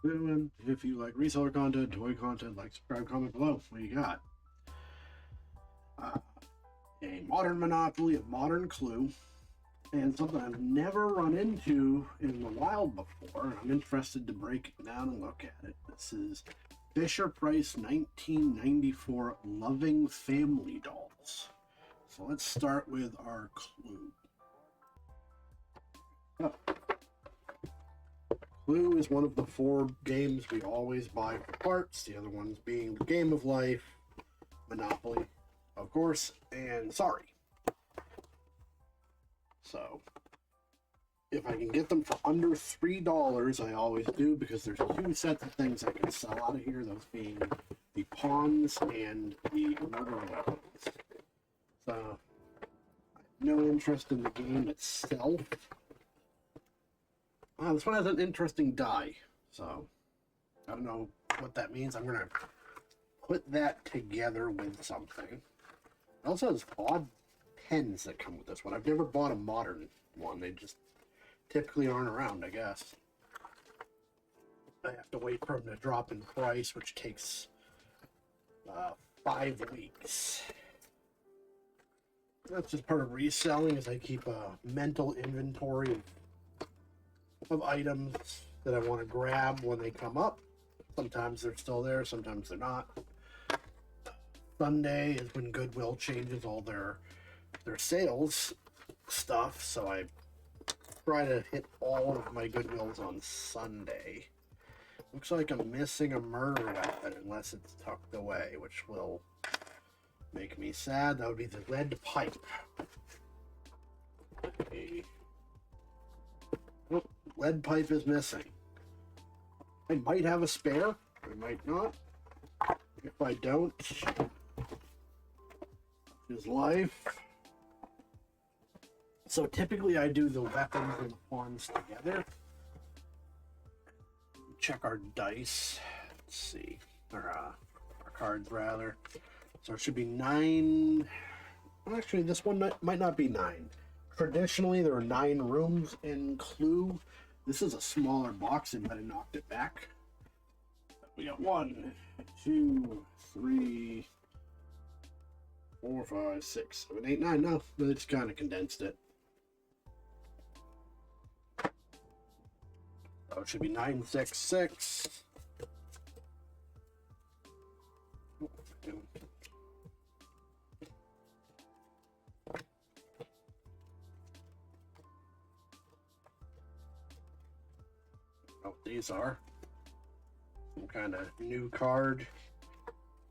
Doing. If you like reseller content, toy content, like, subscribe, comment below. What you got? Uh, a modern Monopoly, a modern Clue, and something I've never run into in the wild before. And I'm interested to break it down and look at it. This is Fisher Price 1994 Loving Family Dolls. So let's start with our Clue. Oh. Clue is one of the 4 games we always buy for parts, the other ones being the Game of Life, Monopoly, of course, and Sorry. So, if I can get them for under $3, I always do, because there's 2 sets of things I can sell out of here, those being the pawns and the murder weapons. So, I have no interest in the game itself. This one has an interesting die, so I don't know what that means. I'm going to put that together with something. It also has odd pens that come with this one. I've never bought a modern one. They just typically aren't around, I guess. I have to wait for them to drop in price, which takes 5 weeks. That's just part of reselling, as I keep a mental inventory of items that I want to grab when they come up. Sometimes they're still there, sometimes they're not. Sunday is when Goodwill changes all their sales stuff, so I try to hit all of my Goodwills on Sunday. Looks like I'm missing a murder weapon unless it's tucked away, which will make me sad. That would be the lead pipe. Oh, lead pipe is missing. I might have a spare. I might not. If I don't, is life. So typically I do the weapons and the pawns together. Check our dice. Let's see. Or our cards rather. So it should be 9. Actually, this one might not be 9. Traditionally, there are 9 rooms in Clue. This is a smaller box, and I knocked it back. We got 1, 2, 3, 4, 5, 6, 7, 8, 9. No, they just kind of condensed it. So it should be 966. Oh, these are some kind of new card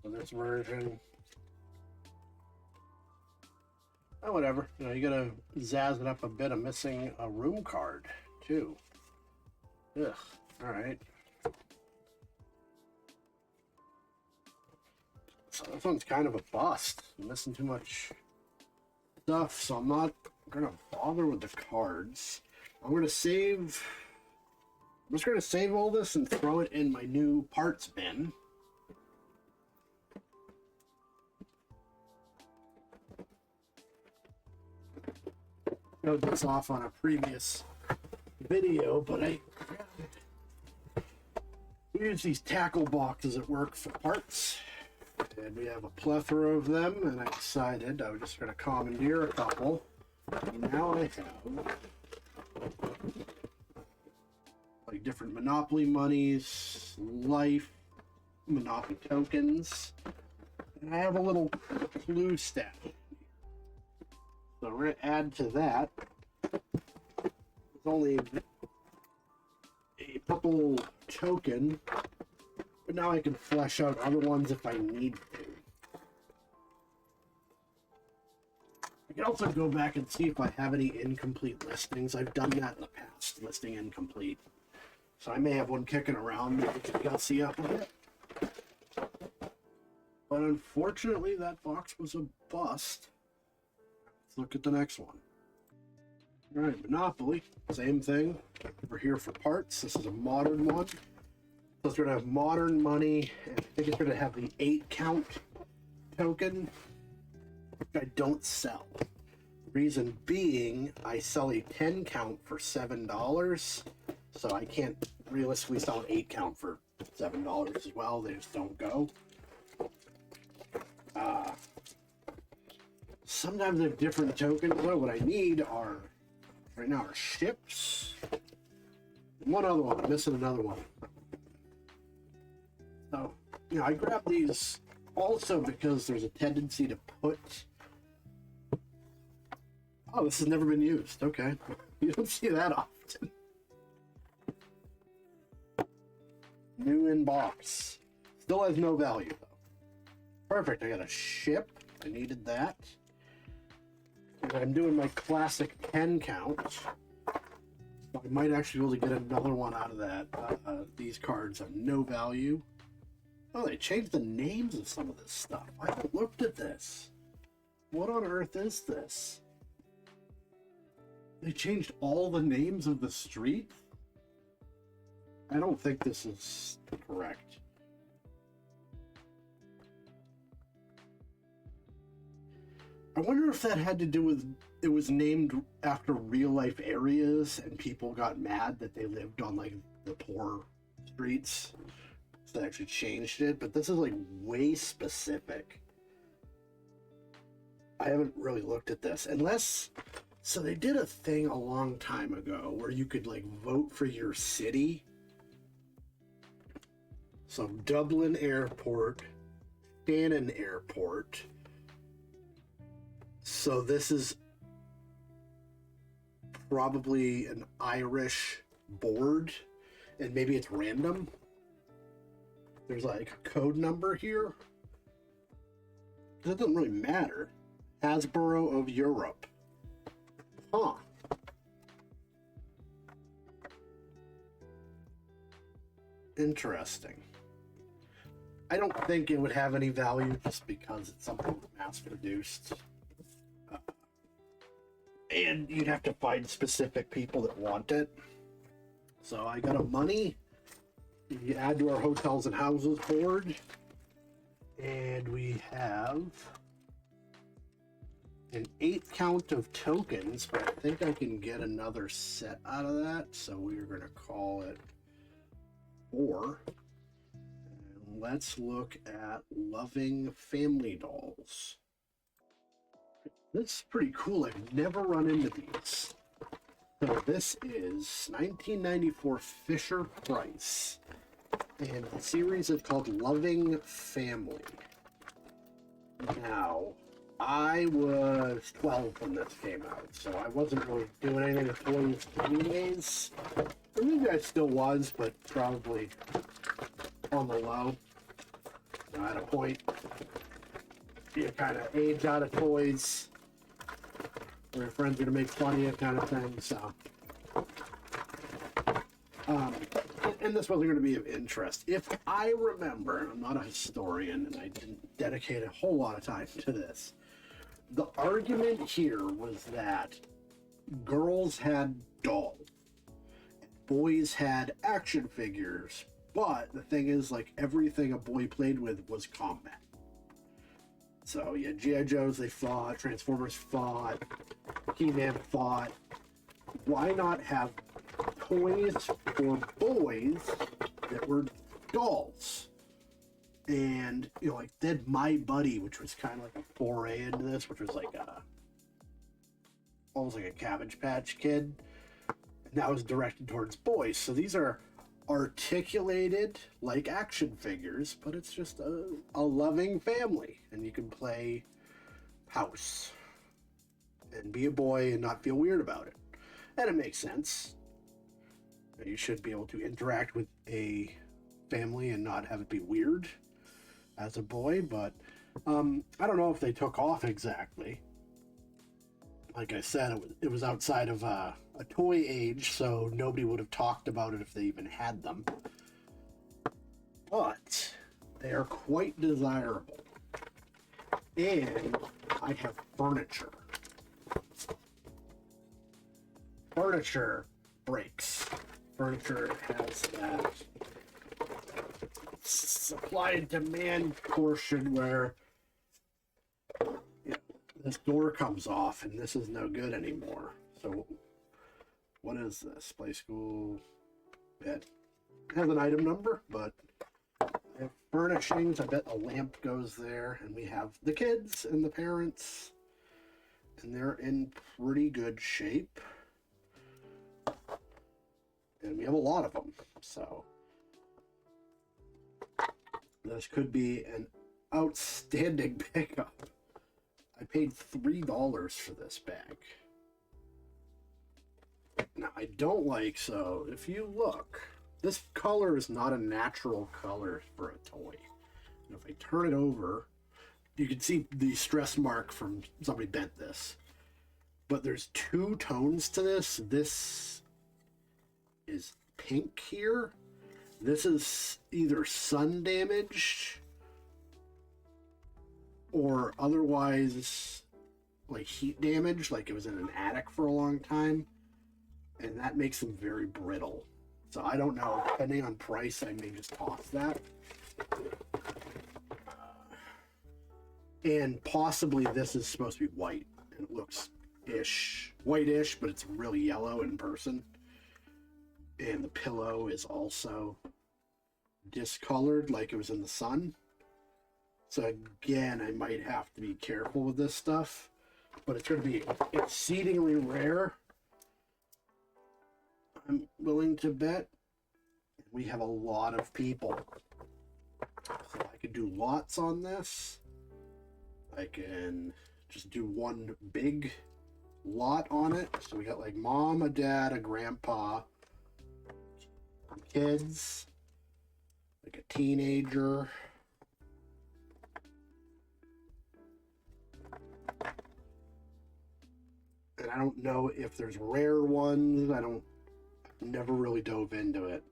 for this version. Oh, whatever. You know, you gotta zazz it up a bit. I'm missing a room card too. Ugh. All right. So this one's kind of a bust. I'm missing too much stuff, so I'm not gonna bother with the cards. I'm just gonna save all this and throw it in my new parts bin. Showed this off on a previous video, but I use these tackle boxes at work for parts, and we have a plethora of them, and I decided I was just going to commandeer a couple. And now I have like different Monopoly monies, life, Monopoly tokens, and I have a little Clue stack. So we're going to add to that. There's only a purple token, but now I can flesh out other ones if I need to. I can also go back and see if I have any incomplete listings. I've done that in the past, listing incomplete. So I may have one kicking around that we can gussy up a bit. But unfortunately, that box was a bust. Let's look at the next one. All right, Monopoly, same thing. We're here for parts. This is a modern one. So it's going to have modern money, and I think it's going to have the 8-count token, which I don't sell. Reason being, I sell a 10-count for $7, so I can't realistically sell an 8 count for $7 as well. They just don't go. Sometimes they have different tokens, though. What I need are, right now, are ships. One other one. I'm missing another one. So, you know, I grabbed these also because there's a tendency to put... Oh, this has never been used. Okay. You don't see that often. New in box. Still has no value, though. Perfect. I got a ship. I needed that. And I'm doing my classic 10 count. I might actually be able to get another one out of that. These cards have no value. Oh, they changed the names of some of this stuff. I haven't looked at this. What on earth is this? They changed all the names of the streets? I don't think this is correct. I wonder if that had to do with it was named after real life areas and people got mad that they lived on like the poor streets. So they actually changed it, but this is like way specific. I haven't really looked at this unless, so they did a thing a long time ago where you could like vote for your city. So Dublin Airport, Shannon Airport. So this is probably an Irish board, and maybe it's random. There's like a code number here. That doesn't really matter. Hasbro of Europe. Huh. Interesting. I don't think it would have any value just because it's something mass produced. And you'd have to find specific people that want it. So I got a money. You add to our hotels and houses board. And we have an 8 count of tokens, but I think I can get another set out of that. So we're going to call it 4. And let's look at Loving Family Dolls. This is pretty cool. I've never run into these. So this is 1994 Fisher Price. And the series is called Loving Family. Now, I was 12 when this came out, so I wasn't really doing anything with toys anyways. Or maybe I still was, but probably on the low. At a point, you kind of age out of toys. Where your friends are going to make fun of you kind of thing, so. And this wasn't going to be of interest. If I remember, and I'm not a historian, and I didn't dedicate a whole lot of time to this, the argument here was that girls had dolls, boys had action figures, but the thing is, like, everything a boy played with was combat. So, yeah, G.I. Joes, they fought, Transformers fought, He-Man fought. Why not have toys for boys that were dolls? And, you know, like, they had My Buddy, which was kind of like a foray into this, which was like almost like a Cabbage Patch Kid. And that was directed towards boys. So these are articulated like action figures, but it's just a loving family. And you can play house and be a boy and not feel weird about it. And it makes sense. You should be able to interact with a family and not have it be weird as a boy, but I don't know if they took off exactly. Like I said, it was outside of a toy age, so nobody would have talked about it if they even had them. But they are quite desirable. And I have furniture. Furniture breaks. Furniture has that supply and demand portion where this door comes off and this is no good anymore. So what is this? Play school bed. has an item number, but I have furnishings. I bet a lamp goes there, and we have the kids and the parents, and they're in pretty good shape. And we have a lot of them, so this could be an outstanding pickup. I paid $3 for this bag. Now, I don't like, so if you look, this color is not a natural color for a toy. And if I turn it over, you can see the stress mark from somebody bent this. But there's two tones to this. This is pink here. This is either sun damaged or otherwise like heat damage, like it was in an attic for a long time. And that makes them very brittle. So I don't know, depending on price, I may just toss that. And possibly this is supposed to be white. And it looks whitish, but it's really yellow in person. And the pillow is also discolored like it was in the sun. So again, I might have to be careful with this stuff. But it's going to be exceedingly rare, I'm willing to bet. We have a lot of people. So I could do lots on this. I can just do one big lot on it. So we got like mom, a dad, a grandpa, kids, like a teenager. And I don't know if there's rare ones. Never really dove into it.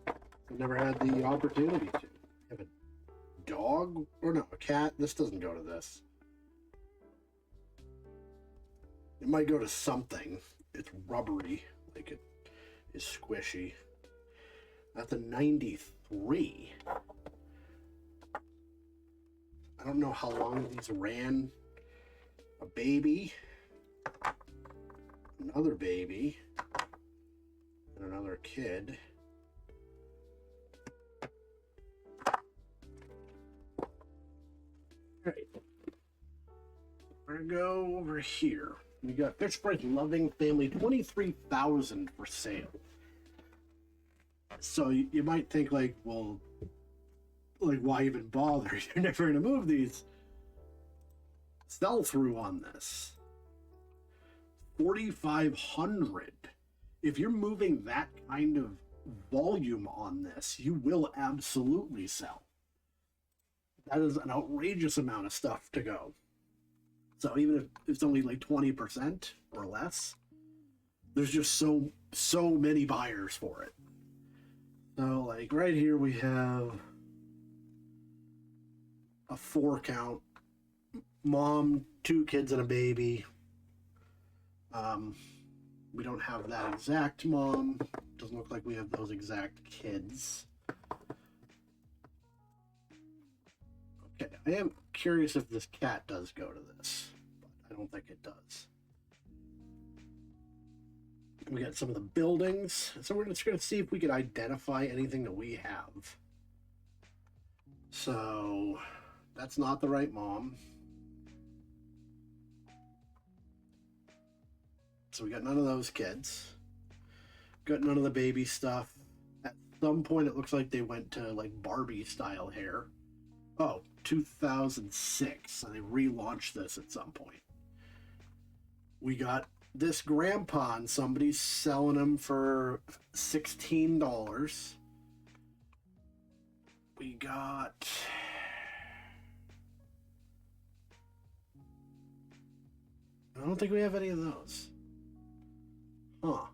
I've never had the opportunity to. Have a dog? Or no, a cat? This doesn't go to this. It might go to something. It's rubbery. Like it is squishy. That's a 93. I don't know how long these ran. A baby. Another baby. And another kid. Alright. We're gonna go over here. We got Fish Price Loving Family, $23,000 for sale. So you might think like, well, like why even bother? You're never gonna move these. Sell through on this. 4,500. If you're moving that kind of volume on this, you will absolutely sell. That is an outrageous amount of stuff to go. So even if it's only like 20% or less, there's just so many buyers for it. So like right here we have a 4 count. Mom, 2 kids and a baby. We don't have that exact mom. Doesn't look like we have those exact kids. Okay, I am curious if this cat does go to this, but I don't think it does. We got some of the buildings. So we're just going to see if we can identify anything that we have. So that's not the right mom. So we got none of those kids. Got none of the baby stuff. At some point, it looks like they went to like Barbie style hair. Oh, 2006. And they relaunched this at some point. We got this grandpa, and somebody's selling him for $16. We got... I don't think we have any of those. Huh.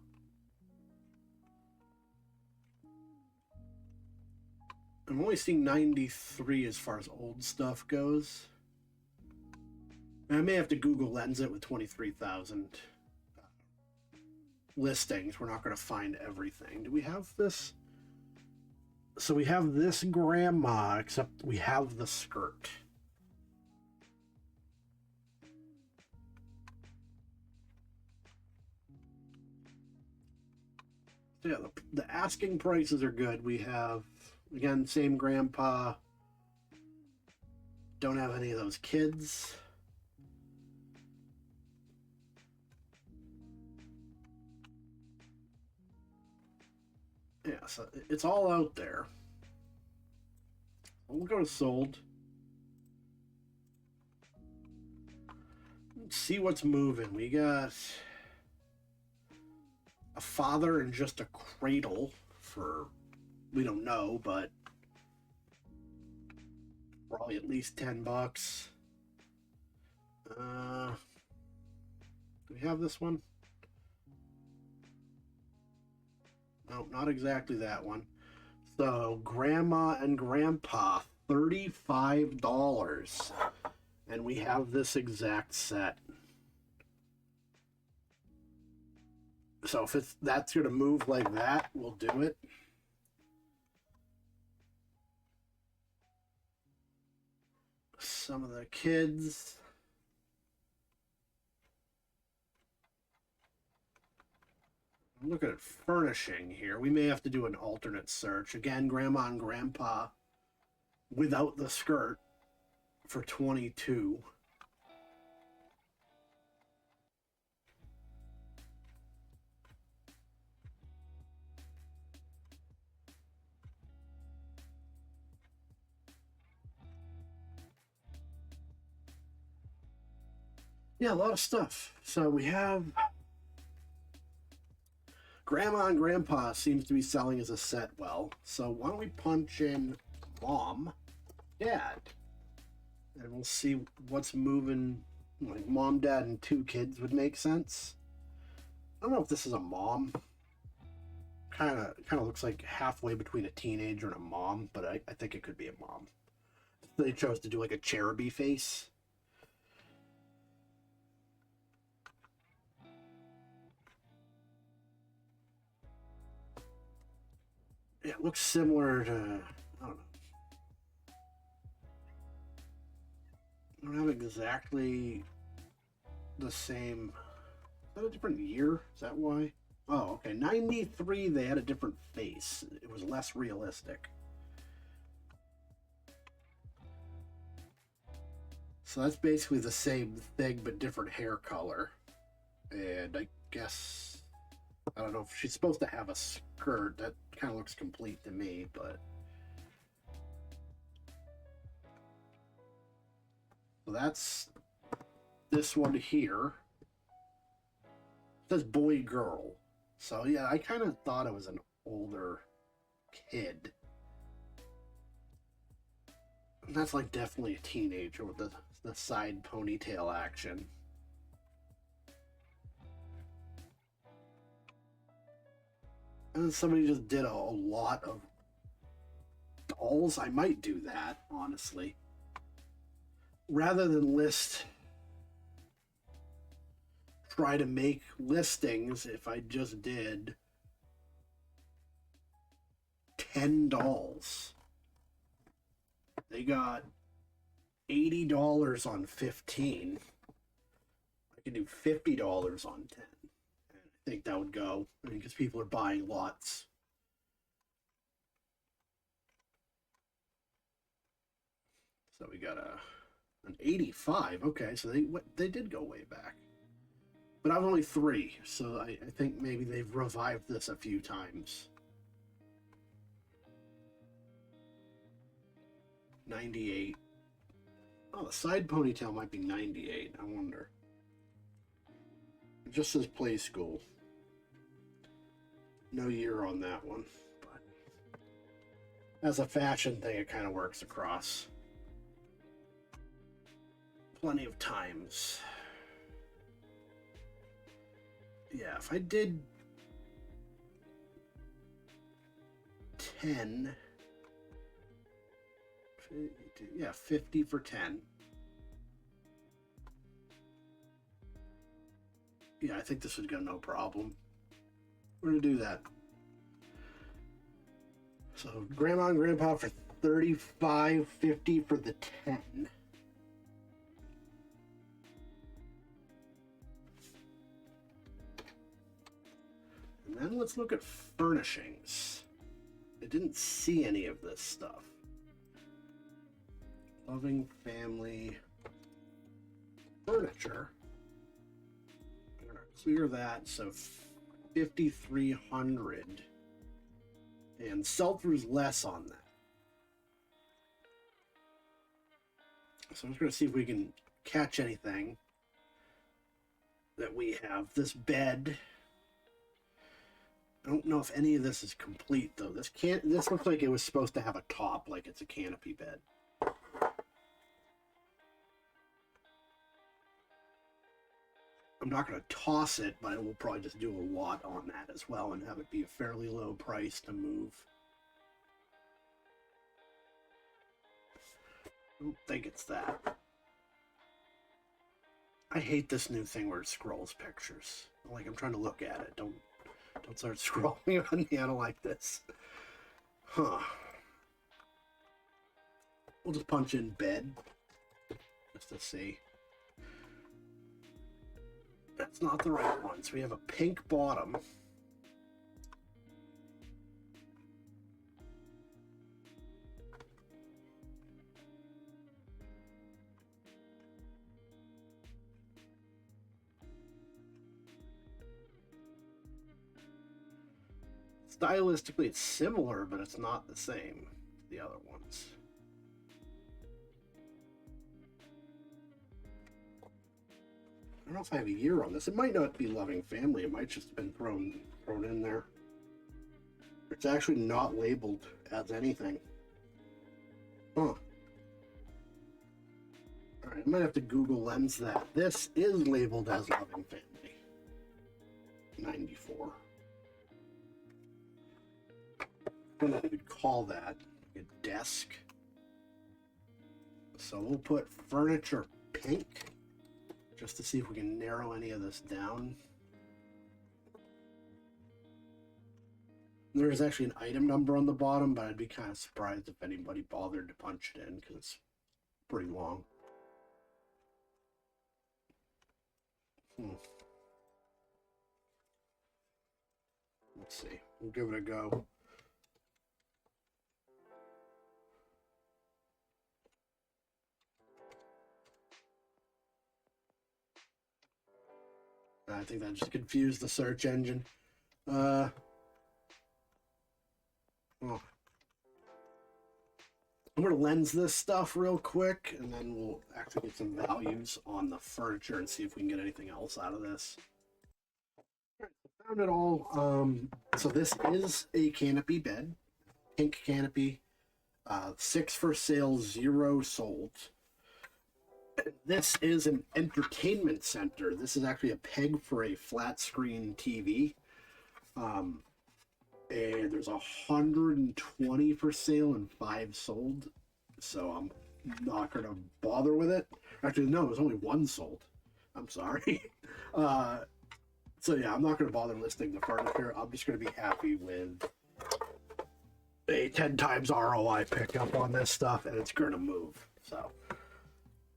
I'm only seeing 93 as far as old stuff goes. I may have to Google Lens it with 23,000 listings. We're not going to find everything. Do we have this? So we have this grandma, except we have the skirt. So yeah, the asking prices are good. We have, again, same grandpa. Don't have any of those kids. Yeah, so it's all out there. We'll go to sold. Let's see what's moving. We got a father and just a cradle for, we don't know, but probably at least $10. Do we have this one? No, not exactly that one. So grandma and grandpa, $35. And we have this exact set. So if that's gonna move like that, we'll do it. Some of the kids. Looking at furnishing here. We may have to do an alternate search. Again, grandma and grandpa without the skirt for 22. Yeah, a lot of stuff. So we have grandma and grandpa seems to be selling as a set well. So why don't we punch in mom, dad, and we'll see what's moving. Like mom, dad, and 2 kids would make sense. I don't know if this is a mom. Kind of looks like halfway between a teenager and a mom, but I think it could be a mom. They chose to do like a cherubby face. Yeah, it looks similar to, I don't know. I don't have exactly the same. Is that a different year? Is that why? Oh, okay. 93, they had a different face. It was less realistic. So that's basically the same thing, but different hair color. And I guess, I don't know if she's supposed to have a skirt. That kind of looks complete to me, but. So that's this one here. It says boy, girl. So yeah, I kind of thought it was an older kid. That's like definitely a teenager with the side ponytail action. And then somebody just did a lot of dolls. I might do that, honestly. Rather than try to make listings, if I just did 10 dolls. They got $80 on 15. I could do $50 on 10. And I think that would go. I mean, because people are buying lots. So we got an 85. Okay, so they did go way back. But I'm only 3, so I think maybe they've revived this a few times. 98. Oh, the side ponytail might be 98. I wonder. It just says play school. No year on that one. But as a fashion thing, it kind of works across. Plenty of times. Yeah, if I did 10, yeah, 50 for 10. Yeah, I think this would go no problem. We're gonna do that. So grandma and grandpa for 35, 50 for the 10. And then let's look at furnishings. I didn't see any of this stuff. Loving family furniture. I'm gonna clear that, so 5,300, and sell-through's less on that. So I'm just gonna see if we can catch anything that we have. This bed. I don't know if any of this is complete though. This looks like it was supposed to have a top, like it's a canopy bed. I'm not going to toss it, but I will probably just do a lot on that as well and have it be a fairly low price to move. I don't think it's that. I hate this new thing where it scrolls pictures. Like, I'm trying to look at it. Don't start scrolling on me. I don't like this. Huh. We'll just punch in bed just to see. That's not the right one. So we have a pink bottom. Stylistically, it's similar, but it's not the same as the other ones. I don't know if I have a year on this. It might not be Loving Family. It might just have been thrown in there. It's actually not labeled as anything. Huh. Alright, I might have to Google Lens that. This is labeled as Loving Family. 94. I don't know if you'd call that a desk. So we'll put furniture pink, just to see if we can narrow any of this down. There is actually an item number on the bottom, but I'd be kind of surprised if anybody bothered to punch it in because it's pretty long. Let's see. We'll give it a go. I think that just confused the search engine. Oh. I'm going to lens this stuff real quick, and then we'll actually get some values on the furniture and see if we can get anything else out of this. All right, so found it all. So this is a canopy bed, pink canopy, 6 for sale, 0 sold. This is an entertainment center. This is actually a peg for a flat screen TV. And there's 120 for sale and 5 sold. So I'm not going to bother with it. Actually, no, there's only 1 sold. I'm sorry. So yeah, I'm not going to bother listing the furniture. I'm just going to be happy with a 10 times ROI pickup on this stuff, and it's going to move. So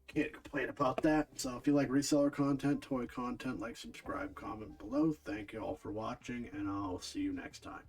can't complain about that. So if you like reseller content, toy content, like, subscribe, comment below. Thank you all for watching, and I'll see you next time.